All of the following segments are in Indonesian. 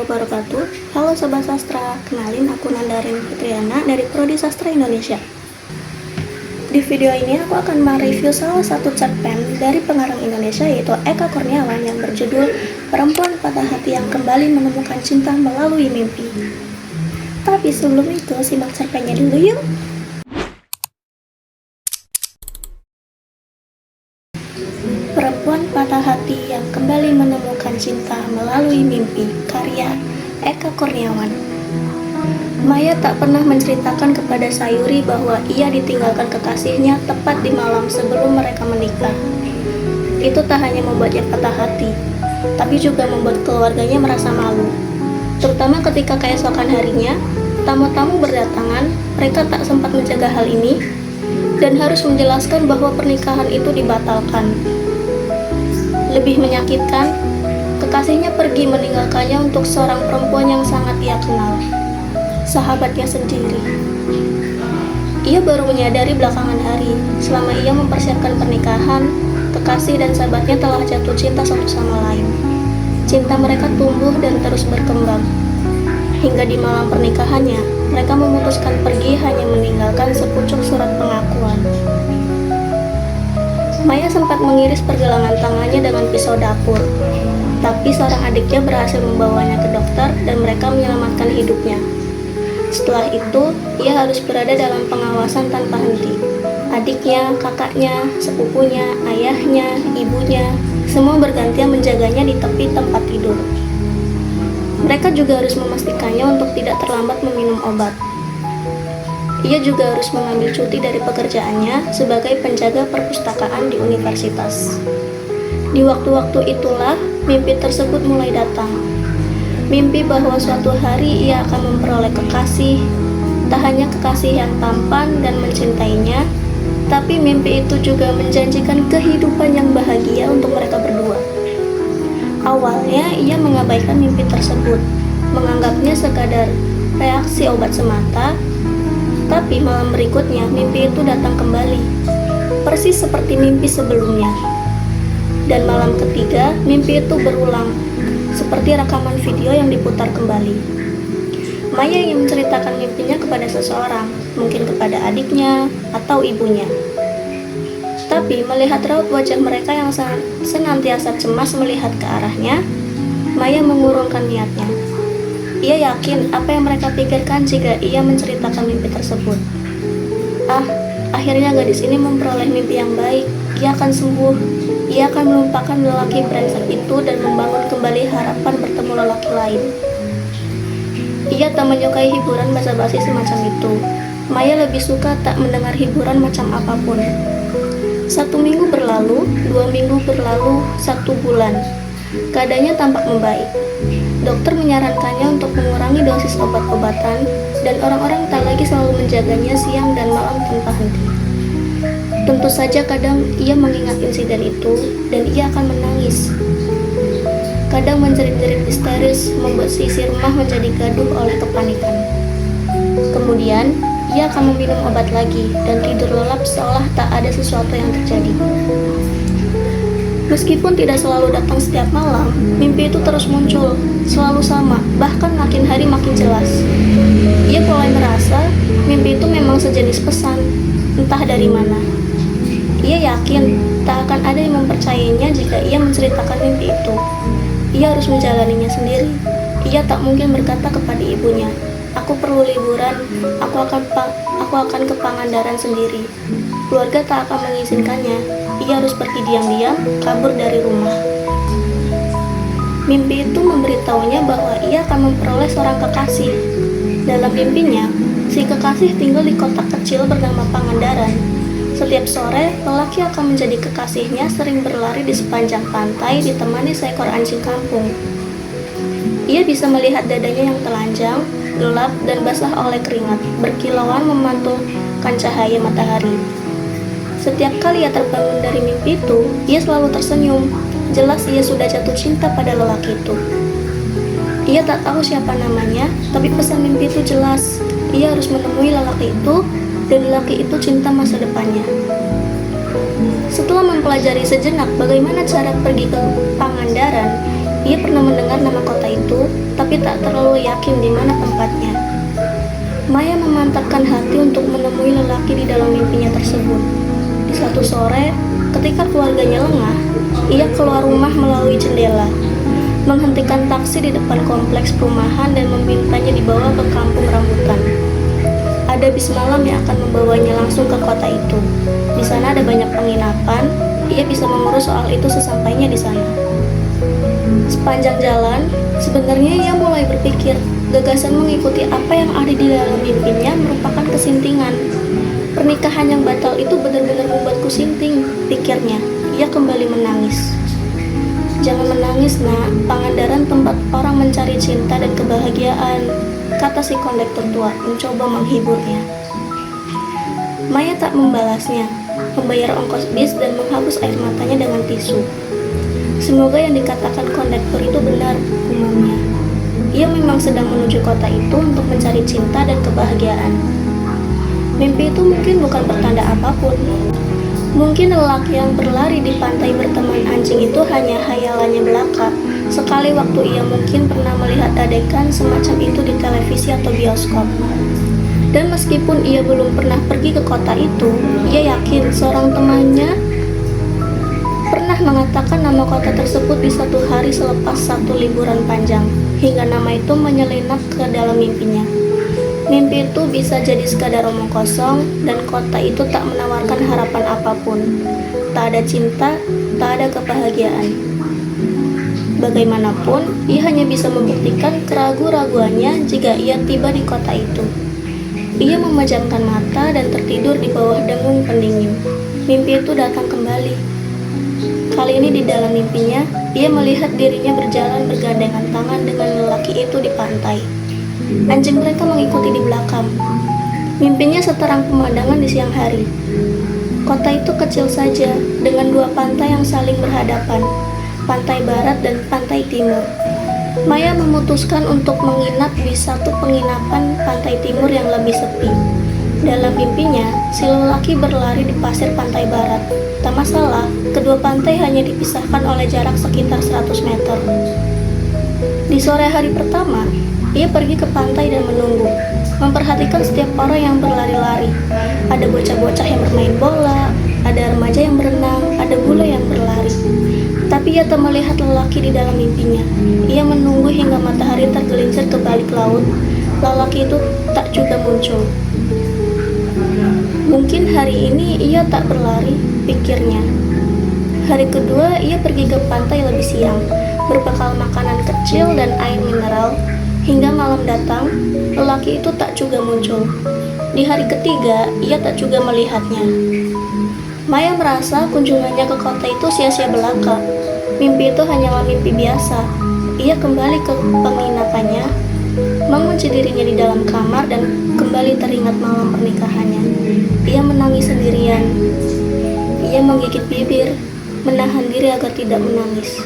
wabarakatuh. Halo Sobat Sastra, kenalin aku Nandarin Fitriana dari Prodi Sastra Indonesia. Di video ini aku akan mereview salah satu cerpen dari pengarang Indonesia yaitu Eka Kurniawan yang berjudul Perempuan Patah Hati yang Kembali Menemukan Cinta Melalui Mimpi. Tapi sebelum itu, simak cerpennya dulu yuk. Perempuan Patah Hati yang Kembali Menemukan Cinta Melalui Mimpi, karya Eka Kurniawan. Maya tak pernah menceritakan kepada Sayuri bahwa ia ditinggalkan kekasihnya tepat di malam sebelum mereka menikah. Itu tak hanya membuatnya patah hati, tapi juga membuat keluarganya merasa malu. Terutama ketika keesokan harinya, tamu-tamu berdatangan, mereka tak sempat menjaga hal ini, dan harus menjelaskan bahwa pernikahan itu dibatalkan. Lebih menyakitkan, kekasihnya pergi meninggalkannya untuk seorang perempuan yang sangat ia kenal, sahabatnya sendiri. Ia baru menyadari belakangan hari, selama ia mempersiapkan pernikahan, kekasih dan sahabatnya telah jatuh cinta satu sama lain. Cinta mereka tumbuh dan terus berkembang. Hingga di malam pernikahannya, mereka memutuskan pergi hanya meninggalkan sepucuk surat pengakuan. Maya sempat mengiris pergelangan tangannya dengan pisau dapur, tapi seorang adiknya berhasil membawanya ke dokter dan mereka menyelamatkan hidupnya. Setelah itu, ia harus berada dalam pengawasan tanpa henti. Adiknya, kakaknya, sepupunya, ayahnya, ibunya, semua bergantian menjaganya di tepi tempat tidur. Mereka juga harus memastikannya untuk tidak terlambat meminum obat. Ia juga harus mengambil cuti dari pekerjaannya sebagai penjaga perpustakaan di universitas. Di waktu-waktu itulah, mimpi tersebut mulai datang. Mimpi bahwa suatu hari ia akan memperoleh kekasih, tak hanya kekasih yang tampan dan mencintainya, tapi mimpi itu juga menjanjikan kehidupan yang bahagia untuk mereka berdua. Awalnya ia mengabaikan mimpi tersebut, menganggapnya sekadar reaksi obat semata, tapi malam berikutnya mimpi itu datang kembali, persis seperti mimpi sebelumnya. Dan malam ketiga, mimpi itu berulang, seperti rekaman video yang diputar kembali. Maya ingin menceritakan mimpinya kepada seseorang, mungkin kepada adiknya atau ibunya. Tapi melihat raut wajah mereka yang senantiasa cemas melihat ke arahnya, Maya mengurungkan niatnya. Ia yakin apa yang mereka pikirkan jika ia menceritakan mimpi tersebut. Akhirnya gadis ini memperoleh mimpi yang baik. Ia akan sembuh. Ia akan melupakan lelaki brengsek itu dan membangun kembali harapan bertemu lelaki lain. Ia tak menyukai hiburan basa-basi semacam itu. Maya lebih suka tak mendengar hiburan macam apapun. 1 minggu berlalu, 2 minggu berlalu, 1 bulan. Keadaannya tampak membaik. Dokter menyarankannya untuk mengurangi dosis obat-obatan dan orang-orang tak lagi selalu menjaganya siang dan malam tanpa henti. Tentu saja kadang ia mengingat insiden itu dan ia akan menangis. Kadang menjerit-jerit histeris membuat seisi rumah menjadi gaduh oleh kepanikan. Kemudian, ia akan meminum obat lagi dan tidur lelap seolah tak ada sesuatu yang terjadi. Meskipun tidak selalu datang setiap malam, mimpi itu terus muncul, selalu sama, bahkan makin hari makin jelas. Ia mulai merasa mimpi itu memang sejenis pesan, entah dari mana. Ia yakin tak akan ada yang mempercayainya jika ia menceritakan mimpi itu. Ia harus menjalaninya sendiri. Ia tak mungkin berkata kepada ibunya, "Aku perlu liburan, aku akan ke Pangandaran sendiri." Keluarga tak akan mengizinkannya. Ia harus pergi diam-diam, kabur dari rumah. Mimpi itu memberitahunya bahwa ia akan memperoleh seorang kekasih. Dalam mimpinya, si kekasih tinggal di kota kecil bernama Pangandaran. Setiap sore, lelaki akan menjadi kekasihnya sering berlari di sepanjang pantai ditemani seekor anjing kampung. Ia bisa melihat dadanya yang telanjang, gelap, dan basah oleh keringat, berkilauan memantulkan cahaya matahari. Setiap kali ia terbangun dari mimpi itu, ia selalu tersenyum. Jelas ia sudah jatuh cinta pada lelaki itu. Ia tak tahu siapa namanya, tapi pesan mimpi itu jelas. Ia harus menemui lelaki itu, dan lelaki itu cinta masa depannya. Setelah mempelajari sejenak bagaimana cara pergi ke Pangandaran, Ia pernah mendengar nama kota itu, tapi tak terlalu yakin di mana tempatnya. Maya memantapkan hati untuk menemui lelaki di dalam mimpinya tersebut. Di suatu sore, ketika keluarganya lengah, ia keluar rumah melalui jendela, menghentikan taksi di depan kompleks perumahan dan memintanya dibawa ke kampung rambutan. Ada bis malam yang akan membawanya langsung ke kota itu. Di sana ada banyak penginapan, ia bisa mengurus soal itu sesampainya di sana. Sepanjang jalan, sebenarnya ia mulai berpikir, gagasan mengikuti apa yang ada di dalam mimpinya merupakan kesintingan. Pernikahan yang batal itu benar-benar membuatku sinting, pikirnya. Ia kembali menangis. Jangan menangis, nak. Pangandaran tempat orang mencari cinta dan kebahagiaan, kata si kondektur tua, mencoba menghiburnya. Maya tak membalasnya, membayar ongkos bis dan menghapus air matanya dengan tisu. Semoga yang dikatakan kondektur itu benar, gumamnya. Ia memang sedang menuju kota itu untuk mencari cinta dan kebahagiaan. Mimpi itu mungkin bukan pertanda apapun. Mungkin lelaki yang berlari di pantai berteman anjing itu hanya hayalannya belaka. Sekali waktu ia mungkin pernah melihat adegan semacam itu di televisi atau bioskop. Dan meskipun ia belum pernah pergi ke kota itu, ia yakin seorang temannya pernah mengatakan nama kota tersebut di satu hari selepas satu liburan panjang, hingga nama itu menyelinap ke dalam mimpinya. Mimpi itu bisa jadi sekadar omong kosong, dan kota itu tak menawarkan harapan apapun. Tak ada cinta, tak ada kebahagiaan. Bagaimanapun, ia hanya bisa membuktikan keraguan-raguannya jika ia tiba di kota itu. Ia memejamkan mata dan tertidur di bawah dengung pendingin. Mimpi itu datang kembali. Kali ini di dalam mimpinya, ia melihat dirinya berjalan bergandengan tangan dengan lelaki itu di pantai. Anjing mereka mengikuti di belakang. Mimpinya seterang pemandangan di siang hari. Kota itu kecil saja, dengan dua pantai yang saling berhadapan, pantai barat dan pantai timur. Maya memutuskan untuk menginap di satu penginapan pantai timur yang lebih sepi. Dalam mimpinya, si lelaki berlari di pasir pantai barat. Tak masalah, kedua pantai hanya dipisahkan oleh jarak sekitar 100 meter. Di sore hari pertama, ia pergi ke pantai dan menunggu, memperhatikan setiap orang yang berlari-lari. Ada bocah-bocah yang bermain bola, ada remaja yang berenang, ada bule yang berlari. Tapi ia tak melihat lelaki di dalam mimpinya. Ia menunggu hingga matahari tergelincir ke balik laut. Lelaki itu tak juga muncul. Mungkin hari ini ia tak berlari, pikirnya. Hari kedua, ia pergi ke pantai lebih siang, berbekal makanan kecil dan air mineral. Hingga malam datang, lelaki itu tak juga muncul. Di hari ketiga, ia tak juga melihatnya. Maya merasa kunjungannya ke kota itu sia-sia belaka. Mimpi itu hanyalah mimpi biasa. Ia kembali ke penginapannya, mengunci dirinya di dalam kamar dan kembali teringat malam pernikahannya. Ia menangis sendirian. Ia menggigit bibir, menahan diri agar tidak menangis.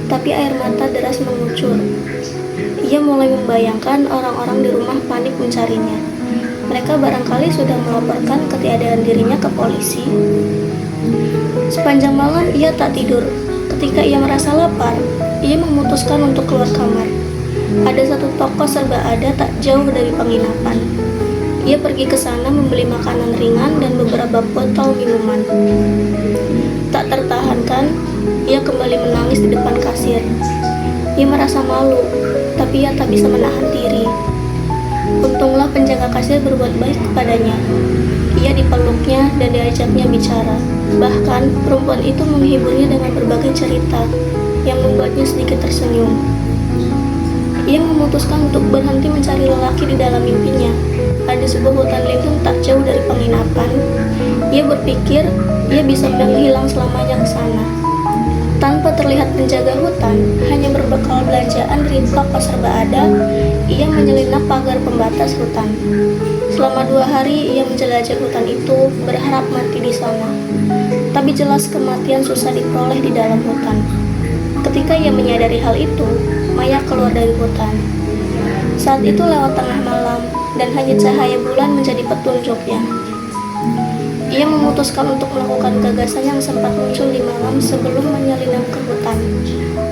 Tapi air mata deras mengucur. Ia mulai membayangkan orang-orang di rumah panik mencarinya. Mereka barangkali sudah melaporkan ketiadaan dirinya ke polisi. Sepanjang malam ia tak tidur. Ketika ia merasa lapar, ia memutuskan untuk keluar kamar. Ada satu toko serba ada tak jauh dari penginapan. Ia pergi ke sana membeli makanan ringan dan beberapa botol minuman. Tak tertahankan, ia kembali menangis di depan kasir. Ia merasa malu, tapi ia tak bisa menahan diri. Untunglah penjaga kasir berbuat baik kepadanya. Ia dipeluknya dan diajaknya bicara. Bahkan, perempuan itu menghiburnya dengan berbagai cerita yang membuatnya sedikit tersenyum. Ia memutuskan untuk berhenti mencari lelaki di dalam mimpinya. Ada sebuah hutan lindung tak jauh dari penginapan. Ia berpikir ia bisa menghilang selamanya ke sana. Tanpa terlihat penjaga hutan, hanya berbekal belanjaan dari toko serba ada, ia menyelinap pagar pembatas hutan. Selama 2 hari ia menjelajah hutan itu, berharap mati di sana. Tapi jelas kematian susah diperoleh di dalam hutan. Ketika ia menyadari hal itu, Maya keluar dari hutan. Saat itu lewat tengah malam, dan hanya cahaya bulan menjadi petunjuknya. Ia memutuskan untuk melakukan gagasan yang sempat muncul di malam sebelum menyelinap ke hutan.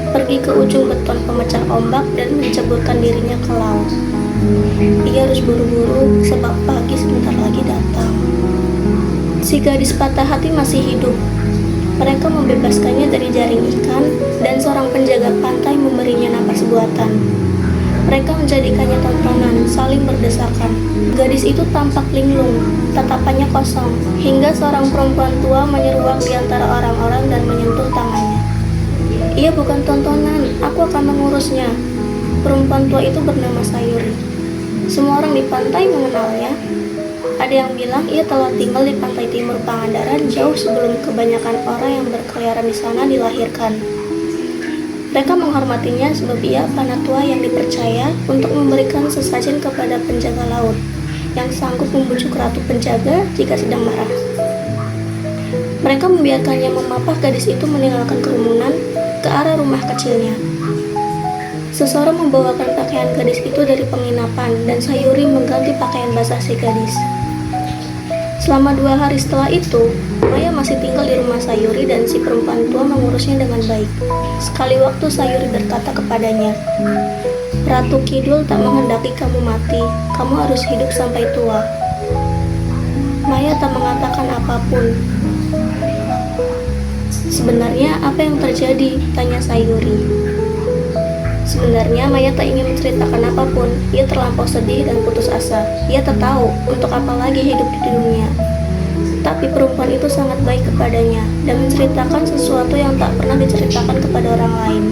pergi ke ujung beton pemecah ombak dan menceburkan dirinya ke laut. Ia harus buru-buru sebab pagi sebentar lagi datang. Si gadis patah hati masih hidup. Mereka membebaskannya dari jaring ikan dan seorang penjaga pantai memberinya napas buatan. Mereka menjadikannya tontonan, saling berdesakan. Gadis itu tampak linglung, tatapannya kosong, hingga seorang perempuan tua menyeruak di antara orang-orang dan menyentuh tangannya. Ia bukan tontonan, aku akan mengurusnya. Perempuan tua itu bernama Sayuri. Semua orang di pantai mengenalnya. Ada yang bilang ia telah tinggal di pantai timur Pangandaran jauh sebelum kebanyakan orang yang berkeliaran di sana dilahirkan. Mereka menghormatinya sebab ia Panatua yang dipercaya untuk memberikan sesajen kepada penjaga laut yang sanggup membujuk ratu penjaga jika sedang marah. Mereka membiarkannya memapah gadis itu meninggalkan kerumunan ke arah rumah kecilnya. Seseorang membawakan pakaian gadis itu dari penginapan dan Sayuri mengganti pakaian basah si gadis. Selama 2 hari setelah itu, Maya masih tinggal di rumah Sayuri dan si perempuan tua mengurusnya dengan baik. Sekali waktu Sayuri berkata kepadanya, "Ratu Kidul tak menghendaki kamu mati, kamu harus hidup sampai tua." Maya tak mengatakan apapun. "Sebenarnya apa yang terjadi?" tanya Sayuri. Sebenarnya Maya tak ingin menceritakan apapun. Ia terlampau sedih dan putus asa. Ia tak tahu untuk apa lagi hidup di dunia. Tapi perempuan itu sangat baik kepadanya dan menceritakan sesuatu yang tak pernah diceritakan kepada orang lain.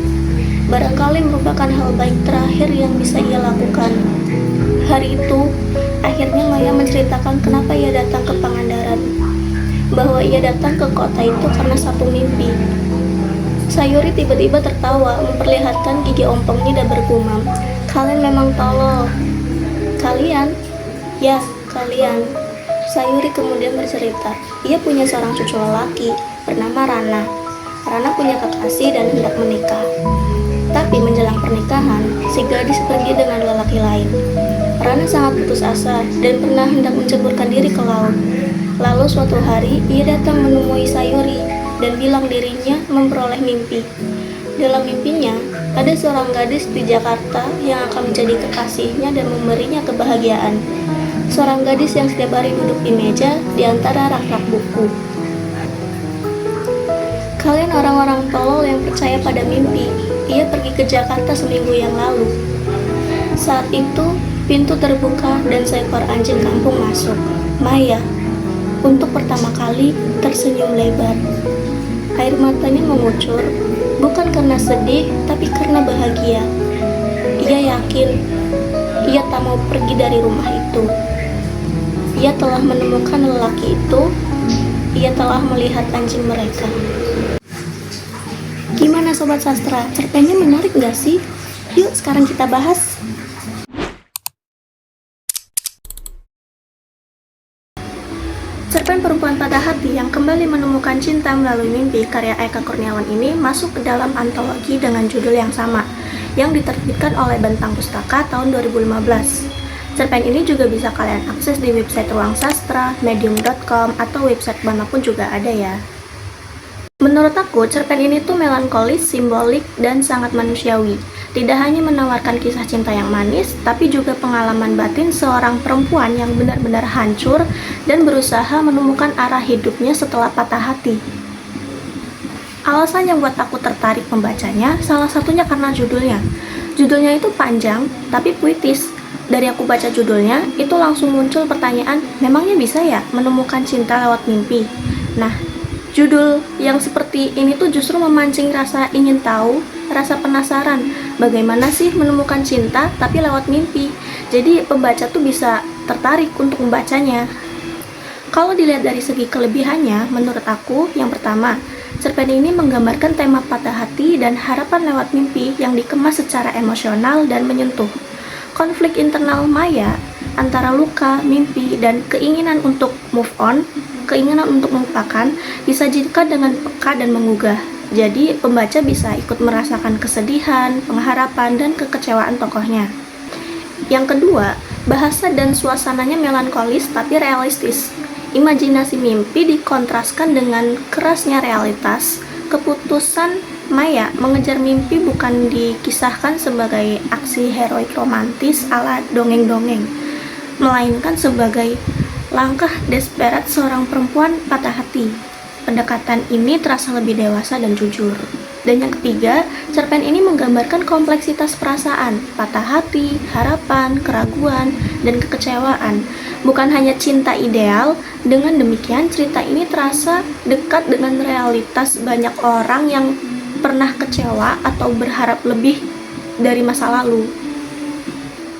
Barangkali merupakan hal baik terakhir yang bisa ia lakukan. Hari itu, akhirnya Maya menceritakan kenapa ia datang ke Pangandaran. Bahwa ia datang ke kota itu karena satu mimpi. Sayuri tiba-tiba tertawa, memperlihatkan gigi ompongnya dan bergumam, "Kalian memang tolol." "Kalian?" "Ya, kalian." Sayuri kemudian bercerita, ia punya seorang cucu lelaki bernama Rana. Rana punya kekasih dan hendak menikah. Tapi menjelang pernikahan, si gadis pergi dengan lelaki lain. Rana sangat putus asa dan pernah hendak menceburkan diri ke laut. Lalu suatu hari, ia datang menemui Sayuri dan bilang dirinya memperoleh mimpi. Dalam mimpinya, ada seorang gadis di Jakarta yang akan menjadi kekasihnya dan memberinya kebahagiaan. Seorang gadis yang setiap hari duduk di meja di antara rak-rak buku. "Kalian orang-orang tolol yang percaya pada mimpi." Ia pergi ke Jakarta seminggu yang lalu. Saat itu, pintu terbuka dan seekor anjing kampung masuk. Maya, untuk pertama kali, tersenyum lebar. Air matanya mengucur, bukan karena sedih, tapi karena bahagia. Ia yakin, ia tak mau pergi dari rumah itu. Ia telah menemukan lelaki itu, ia telah melihat anjing mereka. Gimana Sobat Sastra, cerpennya menarik gak sih? Yuk sekarang kita bahas. Cerpen Perempuan Patah Hati yang kembali menemukan cinta melalui mimpi karya Eka Kurniawan ini masuk ke dalam antologi dengan judul yang sama yang diterbitkan oleh Bentang Pustaka tahun 2015. Cerpen ini juga bisa kalian akses di website Ruang Sastra, medium.com, atau website manapun juga ada ya. Menurut aku, cerpen ini tuh melankolis, simbolik, dan sangat manusiawi. Tidak hanya menawarkan kisah cinta yang manis, tapi juga pengalaman batin seorang perempuan yang benar-benar hancur dan berusaha menemukan arah hidupnya setelah patah hati. Alasan yang buat aku tertarik membacanya, salah satunya karena judulnya. Judulnya itu panjang, tapi puitis. Dari aku baca judulnya, itu langsung muncul pertanyaan, memangnya bisa ya menemukan cinta lewat mimpi? Nah, judul yang seperti ini tuh justru memancing rasa ingin tahu, rasa penasaran, bagaimana sih menemukan cinta tapi lewat mimpi. Jadi pembaca tuh bisa tertarik untuk membacanya. Kalau dilihat dari segi kelebihannya, menurut aku, yang pertama, cerpen ini menggambarkan tema patah hati dan harapan lewat mimpi yang dikemas secara emosional dan menyentuh. Konflik internal Maya antara luka, mimpi, dan keinginan untuk move on, keinginan untuk melupakan, disajikan dengan peka dan menggugah. Jadi, pembaca bisa ikut merasakan kesedihan, pengharapan, dan kekecewaan tokohnya. Yang kedua, bahasa dan suasananya melankolis tapi realistis. Imajinasi mimpi dikontraskan dengan kerasnya realitas, keputusan Maya mengejar mimpi bukan dikisahkan sebagai aksi heroik romantis ala dongeng-dongeng, melainkan sebagai langkah desperat seorang perempuan patah hati. Pendekatan ini terasa lebih dewasa dan jujur. Dan yang ketiga, cerpen ini menggambarkan kompleksitas perasaan, patah hati, harapan, keraguan, dan kekecewaan. Bukan hanya cinta ideal, dengan demikian cerita ini terasa dekat dengan realitas banyak orang yang pernah kecewa atau berharap lebih dari masa lalu.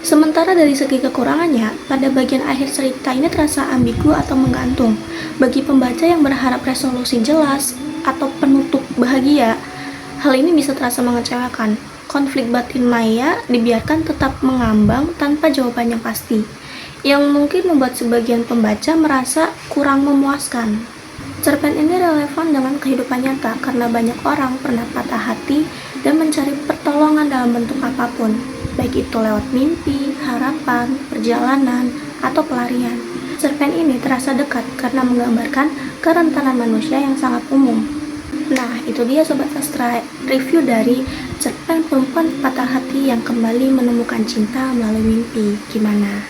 Sementara dari segi kekurangannya, pada bagian akhir cerita ini terasa ambigu atau menggantung. Bagi pembaca yang berharap resolusi jelas atau penutup bahagia, hal ini bisa terasa mengecewakan. Konflik batin Maya dibiarkan tetap mengambang tanpa jawaban yang pasti, yang mungkin membuat sebagian pembaca merasa kurang memuaskan. Cerpen ini relevan dengan kehidupan nyata karena banyak orang pernah patah hati dan mencari pertolongan dalam bentuk apapun, baik itu lewat mimpi, harapan, perjalanan, atau pelarian. Cerpen ini terasa dekat karena menggambarkan kerentanan manusia yang sangat umum. Nah, itu dia Sobat Sastra, review dari cerpen perempuan patah hati yang kembali menemukan cinta melalui mimpi. Gimana?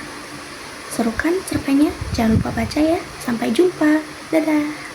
Seru kan cerpennya? Jangan lupa baca ya. Sampai jumpa. Dadah.